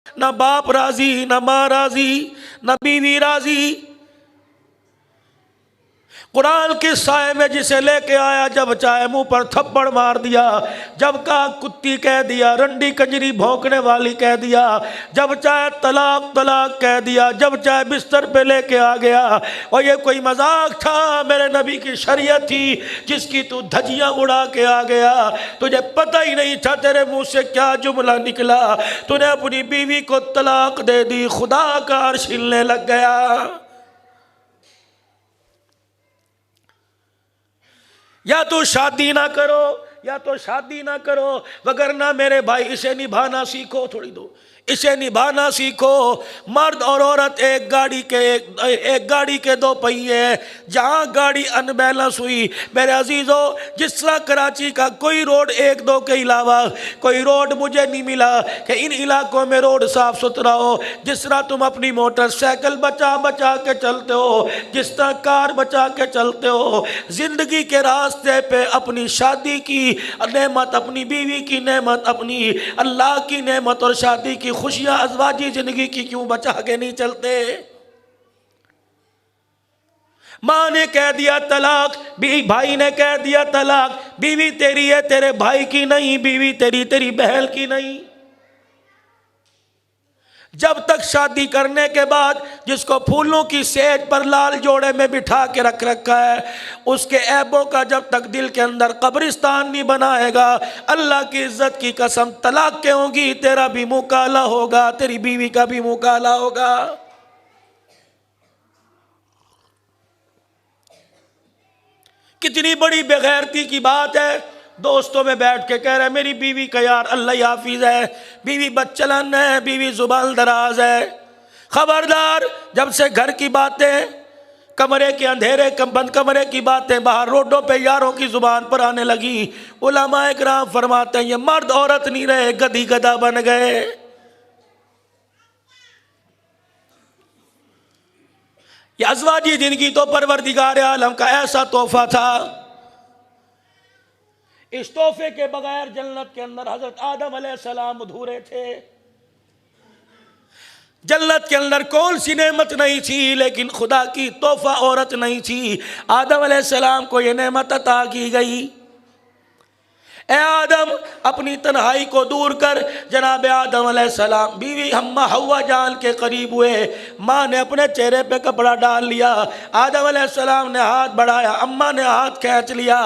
ना बाप राजी, ना माँ राजी, ना बीवी राजी। कुरान के साए में जिसे लेके आया, जब चाहे मुंह पर थप्पड़ मार दिया, जब कहा कुत्ती कह दिया, रंडी कंजरी भौंकने वाली कह दिया, जब चाहे तलाक तलाक कह दिया, जब चाहे बिस्तर पे लेके आ गया। और ये कोई मजाक था? मेरे नबी की शरीयत थी जिसकी तू धज्जियां उड़ा के आ गया। तुझे पता ही नहीं था तेरे मुंह से क्या जुमला निकला। तूने अपनी बीवी को तलाक दे दी, खुदा का अर्श हिलने लग गया। या तो शादी ना करो, या तो शादी ना करो, वगरना मेरे भाई इसे निभाना सीखो। थोड़ी दो, इसे निभाना सीखो। मर्द और औरत एक गाड़ी के दो पहिए। जहाँ गाड़ी अनबैलेंस हुई, मेरे अजीजों, जिस तरह कराची का कोई रोड एक दो के अलावा कोई रोड मुझे नहीं मिला कि इन इलाकों में रोड साफ सुथरा हो। जिस तरह तुम अपनी मोटरसाइकिल बचा बचा के चलते हो, जिस तरह कार बचा के चलते हो, जिंदगी के रास्ते पे अपनी शादी की नेमत, अपनी बीवी की नेमत, अपनी अल्लाह की नेमत और शादी की खुशियां, अज़वाजी जिंदगी की क्यों बचा के नहीं चलते? माँ ने कह दिया तलाक, भाई ने कह दिया तलाक, बीवी तेरी है तेरे भाई की नहीं, बीवी तेरी तेरी बहन की नहीं। जब तक शादी करने के बाद जिसको फूलों की सेज पर लाल जोड़े में बिठा के रख रखा है, उसके ऐबों का जब तक दिल के अंदर कब्रिस्तान नहीं बनाएगा, अल्लाह की इज्जत की कसम, तलाक के होगी, तेरा भी मुंह काला होगा, तेरी बीवी का भी मुंह काला होगा। कितनी बड़ी बेगैरती की बात है। दोस्तों में बैठ के कह रहे हैं मेरी बीवी का यार अल्लाह हाफिज है, बीवी बच्चलन है, बीवी जुबान दराज है। खबरदार, जब से घर की बातें, कमरे के अंधेरे बंद कमरे की बातें बाहर रोडों पे यारों की जुबान पर आने लगी, उलमाए किराम फरमाते हैं ये मर्द औरत नहीं रहे, गधी गधा बन गए। ये अज़वाजी जिंदगी तो परवरदिगार आलम का ऐसा तोहफा था। इस तोहफे के बगैर जन्नत के अंदर हजरत आदम अलैहिस्सलाम अधूरे थे। जन्नत के अंदर कौन सी नेमत नहीं थी, लेकिन खुदा की तोहफा औरत नहीं थी। आदम अलैहिस्सलाम को यह नेमत अता की गई। ए आदम, अपनी तन्हाई को दूर कर। जनाब आदम अलैहिस्सलाम बीवी अम्मा हव्वा जान के करीब हुए। माँ ने अपने चेहरे पे कपड़ा डाल लिया, आदम अलैहिस्सलाम ने हाथ बढ़ाया, अम्मा ने हाथ खींच लिया।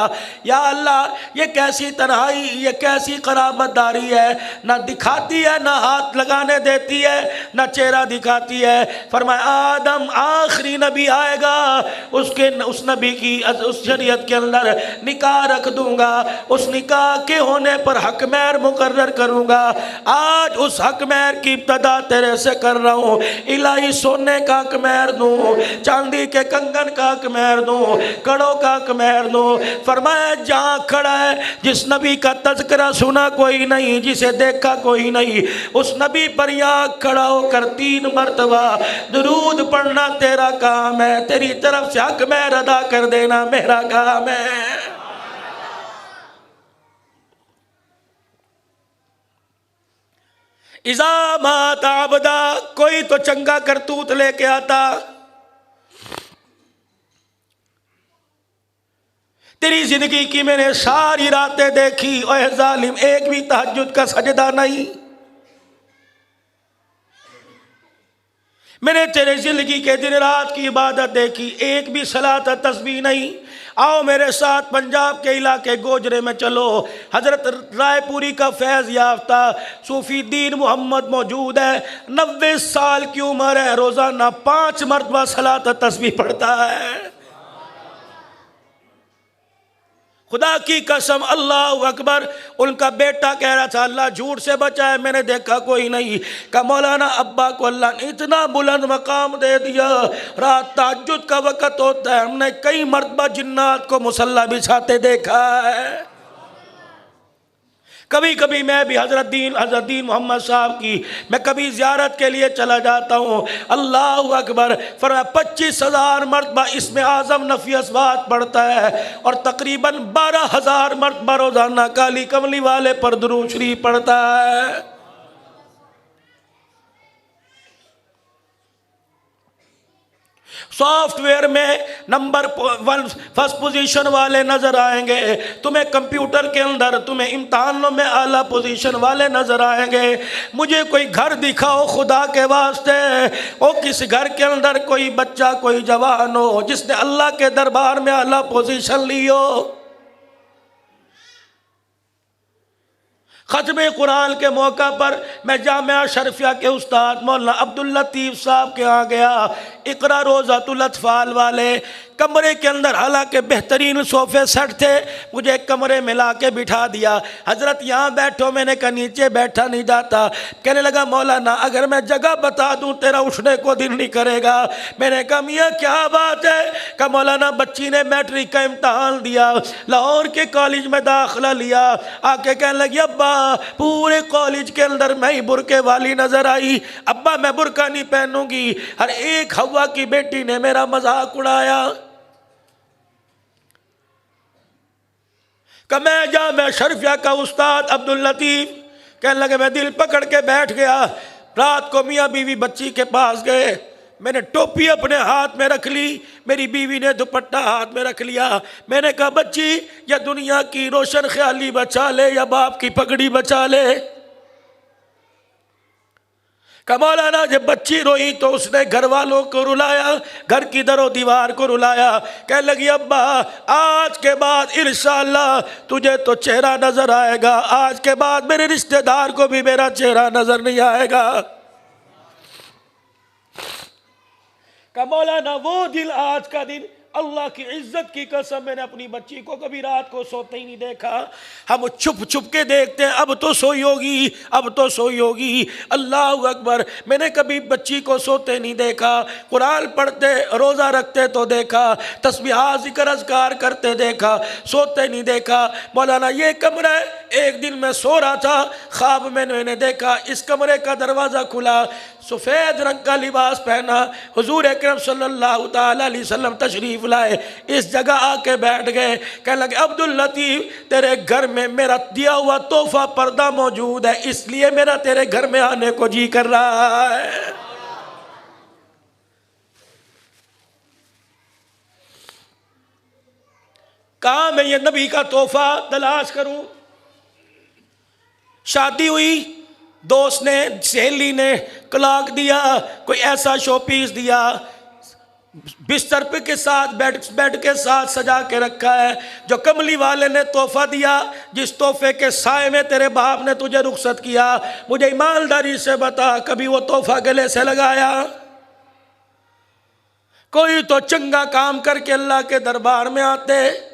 या अल्लाह, ये कैसी तन्हाई, ये कैसी करामतदारी है, ना दिखाती है, ना हाथ लगाने देती है, ना चेहरा दिखाती है। फरमाया आदम आखिरी नबी आएगा, उस नबी की उस शरीयत के अंदर निकाह रख दूंगा, उस निकाह के होने पर हक महर मुकर्रर करूंगा। आज उस हक महर की इब्तदा तेरे से कर रहा हूं। इलाही सोने का हक महर दूं, चांदी के कंगन का हक महर दूं, कड़ों का हक महर दूं। फरमाया जहां खड़ा है, जिस नबी का तज़किरा सुना कोई नहीं, जिसे देखा कोई नहीं, उस नबी पर यहाँ खड़ा होकर 3 मरतबा दुरूद पढ़ना तेरा काम है, तेरी तरफ से हक महर अदा कर देना मेरा काम है। इज़ा मात आबदा, कोई तो चंगा करतूत लेके आता। तेरी जिंदगी की मैंने सारी रातें देखी, ओए जालिम, एक भी तहज्जुद का सजदा नहीं। मैंने तेरे जिंदगी के दिन रात की इबादत देखी, एक भी सलात तस्बीह नहीं। आओ मेरे साथ पंजाब के इलाके गोजरे में चलो। हजरत रायपुरी का फैज़ याफ्ता सूफी दीन मोहम्मद मौजूद है। 90 साल की उम्र है, रोज़ाना 5 मरतबा सलात तस्बीह पढ़ता है। खुदा की कसम, अल्लाह अकबर। उनका बेटा कह रहा था अल्लाह झूठ से बचाए, मैंने देखा कोई नहीं। का मौलाना अब्बा को अल्लाह ने इतना बुलंद मकाम दे दिया, रात तहज्जुद का वक़्त होता है, हमने कई मरतबा जिन्नात को मुसल्ला बिछाते देखा है। कभी कभी मैं भी हजरत दीन मोहम्मद साहब की मैं कभी ज़ियारत के लिए चला जाता हूँ। अल्लाह अकबर। फरमाया 25,000 मरतबा इसमें आज़म नफ़ी अस्वात पढ़ता है और तकरीबन 12,000 मरतबा रोज़ाना काली कमली वाले पर दुरूद शरीफ पढ़ता है। सॉफ्टवेयर में नंबर 1 फर्स्ट पोजीशन वाले नज़र आएंगे, तुम्हें कंप्यूटर के अंदर तुम्हें इम्तहानों में आला पोजीशन वाले नज़र आएंगे। मुझे कोई घर दिखाओ खुदा के वास्ते, ओ किस घर के अंदर कोई बच्चा कोई जवान हो जिसने अल्लाह के दरबार में आला पोजीशन ली हो। ख़त्म कुरान के मौका पर मैं जामिया शरफिया के उस्ताद मौलाना अब्दुल लतीफ़ साहब के यहाँ गया। इकरा रोज़ातुल अत्फ़ाल वाले कमरे के अंदर, हालांकि बेहतरीन सोफ़े सेट थे, मुझे एक कमरे में ला के बिठा दिया। हज़रत यहाँ बैठो, मैंने कहा नीचे बैठा नहीं जाता। कहने लगा मौलाना अगर मैं जगह बता दूँ तेरा उठने को दिल नहीं करेगा। मैंने कहा मियाँ क्या बात है? कहा मौलाना बच्ची ने मैट्रिक का इम्तहान दिया, लाहौर के कॉलेज में दाखिला लिया, आके कहने लगी अब्बा पूरे कॉलेज के अंदर मैं ही बुरके वाली नज़र आई, अब्बा मैं बुरका नहीं पहनूंगी। हर एक हवा की बेटी ने मेरा मजाक उड़ाया। मैं जामिया शरफिया का उस्ताद अब्दुल लतीफ़, कहने लगे मैं दिल पकड़ के बैठ गया। रात को मियाँ बीवी बच्ची के पास गए, मैंने टोपी अपने हाथ में रख ली, मेरी बीवी ने दुपट्टा हाथ में रख लिया। मैंने कहा बच्ची या दुनिया की रोशन ख्याली बचा ले या बाप की पगड़ी बचा ले। मौलाना जब बच्ची रोई तो उसने घर वालों को रुलाया, घर की दरो दीवार को रुलाया। कहने लगी अब्बा आज के बाद इंशाअल्लाह तुझे तो चेहरा नजर आएगा, आज के बाद मेरे रिश्तेदार को भी मेरा चेहरा नजर नहीं आएगा। मौलाना वो दिल आज का दिन, अल्लाह की इज्जत की कसम मैंने अपनी बच्ची को कभी रात को सोते ही नहीं देखा। हम छुप छुप के देखते हैं, अब तो सोई होगी, अब तो सोई होगी। अल्लाह अकबर, मैंने कभी बच्ची को सोते नहीं देखा। कुरान पढ़ते रोज़ा रखते तो देखा, तस्बीह ज़िक्र अज़कार करते देखा, सोते नहीं देखा। मौलाना ये कमरा, एक दिन मैं सो रहा था, ख्वाब में मैंने देखा इस कमरे का दरवाज़ा खुला, सफ़ेद रंग का लिबास पहना हुजूर अकरम सल्लल्लाहु ताला अलैहि वसल्लम तशरीफ़ लाए, इस जगह आके बैठ गए। कहने लगे अब्दुल लतीफ़ तेरे घर में मेरा दिया हुआ तोहफा पर्दा मौजूद है, इसलिए मेरा तेरे घर में आने को जी कर रहा है। कहाँ मैं ये नबी का तोहफा तलाश करूं? शादी हुई, दोस्त ने सहेली ने क्लॉक दिया, कोई ऐसा शो पीस दिया, बिस्तर पे के साथ बेड के साथ सजा के रखा है। जो कमली वाले ने तोहफा दिया, जिस तोहफे के साए में तेरे बाप ने तुझे रुखसत किया, मुझे ईमानदारी से बता कभी वो तोहफा गले से लगाया? कोई तो चंगा काम करके अल्लाह के दरबार में आते।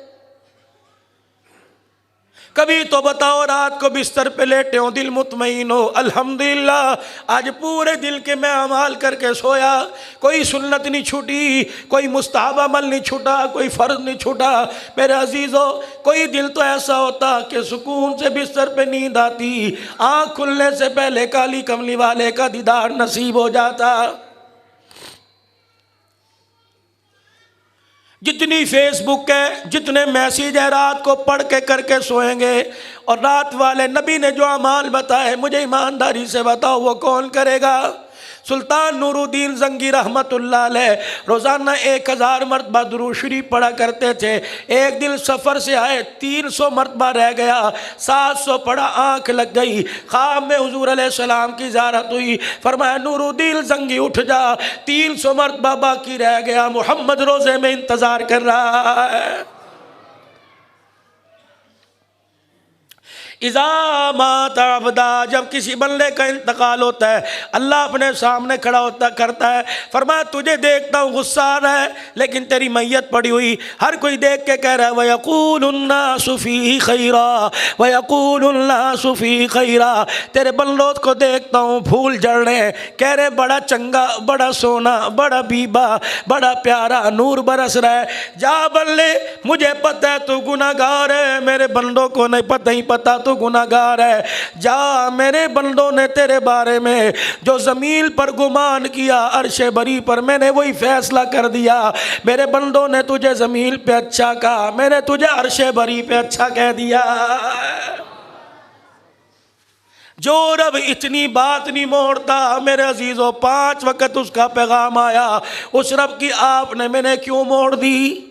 कभी तो बताओ रात को बिस्तर पे लेटे हो, दिल मुतमईन हो, अल्हम्दुलिल्लाह आज पूरे दिल के मैं अमाल करके सोया, कोई सुन्नत नहीं छूटी, कोई मुस्ताहब अमल नहीं छूटा, कोई फ़र्ज नहीं छूटा। मेरे अजीज़ों, कोई दिल तो ऐसा होता कि सुकून से बिस्तर पे नींद आती, आँख खुलने से पहले काली कमली वाले का दीदार नसीब हो जाता। जितनी फेसबुक है, जितने मैसेज है, रात को पढ़ के करके सोएंगे, और रात वाले नबी ने जो अमाल बताए मुझे ईमानदारी से बताओ वो कौन करेगा? सुल्तान नूरुद्दीन जंगी रहमतुल्लाह अलैह रोज़ाना 1000 मरतबा दुरूद शरीफ पढ़ा करते थे। एक दिन सफ़र से आए, 300 मरतबा रह गया, 700 पढ़ा, आँख लग गई। ख्वाब में हुजूर अलैहिस्सलाम की ज़ियारत हुई, फरमाया नूरुद्दीन जंगी उठ जा, 300 मरतबा बाकी रह गया, मोहम्मद रोज़े में इंतज़ार कर रहा है। इज़ा माता अब्दा, जब किसी बंदे का इंतकाल होता है, अल्लाह अपने सामने खड़ा होता करता है, फरमाया तुझे देखता हूँ गुस्सा आ रहा है, लेकिन तेरी मैयत पड़ी हुई, हर कोई देख के कह रहा है वयक़ूलुन्नासु फ़ीही खैरा वयक़ूलुन्नासु फ़ीही खैरा। तेरे बंदों को देखता हूँ फूल झड़ रहे हैं, कह रहे बड़ा चंगा, बड़ा सोना, बड़ा बीबा, बड़ा प्यारा, नूर बरस रहा है। जा बल्ले, मुझे पता है तू गुनाहगार है, मेरे बंदों को नहीं पता, ही पता तू गुनाहगार है। जा, मेरे बंदों ने तेरे बारे में जो ज़मीन पर गुमान किया, अर्श बरी पर मैंने वही फैसला कर दिया। मेरे बंदों ने तुझे ज़मीन पे अच्छा कहा, मैंने तुझे अर्श बरी पे अच्छा कह दिया। जो रब इतनी बात नहीं मोड़ता मेरे अजीजों, 5 वक्त उसका पैगाम आया, उस रब की आपने मैंने क्यों मोड़ दी?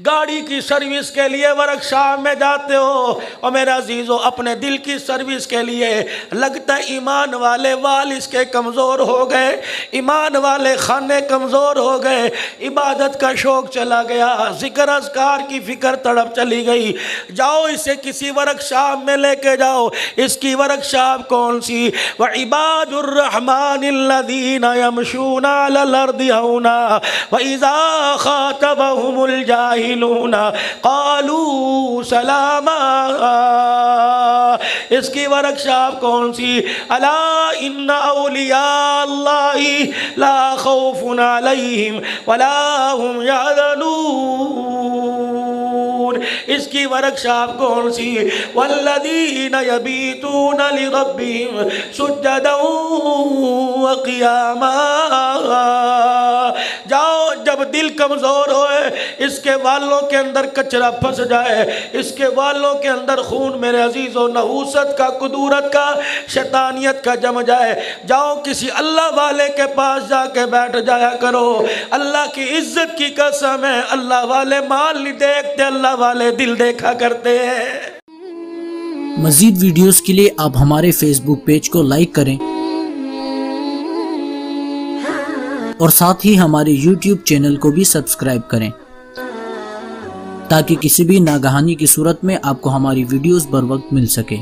गाड़ी की सर्विस के लिए वर्कशॉप में जाते हो और मेरे अजीजों अपने दिल की सर्विस के लिए, लगता है ईमान वाले वाल इसके कमज़ोर हो गए, ईमान वाले खाने कमज़ोर हो गए, इबादत का शौक़ चला गया, ज़िक्र अज़कार की फ़िक्र तड़प चली गई। जाओ इसे किसी वर्कशॉप में लेके जाओ। इसकी वर्कशॉप कौन सी? व इबादुर रहमानिल्लज़ीना यमशूना अलल अर्दि हौना व इज़ा ख़ातबहुमुल जाहिलूना क़ालू सलामा। इसकी वर्कशॉप कौन सी? अला इन्ना औलिया अल्लाहि ला खौफुन अलैहिम वला हुम यहज़नून। इसकी वर्कशॉप कौन सी? वल्लज़ीना यबीतूना लिरब्बिहिम सुज्जदन व क़ियामा। जाओ, जब दिल कमज़ोर होए, इसके वालों के अंदर कचरा फंस जाए, इसके वालों के अंदर खून मेरे अजीज़ों नहूसत का, कुदूरत का, शैतानियत का जम जाए, जाओ किसी अल्लाह वाले के पास जाके बैठ जाया करो। अल्लाह की इज्जत की कसम है, अल्लाह वाले माल नहीं देखते, अल्लाह वाले दिल देखा करते हैं। मज़ीद वीडियोस के लिए आप हमारे फेसबुक पेज को लाइक करें और साथ ही हमारे YouTube चैनल को भी सब्सक्राइब करें ताकि किसी भी नागहानी की सूरत में आपको हमारी वीडियोस बर वक्त मिल सके।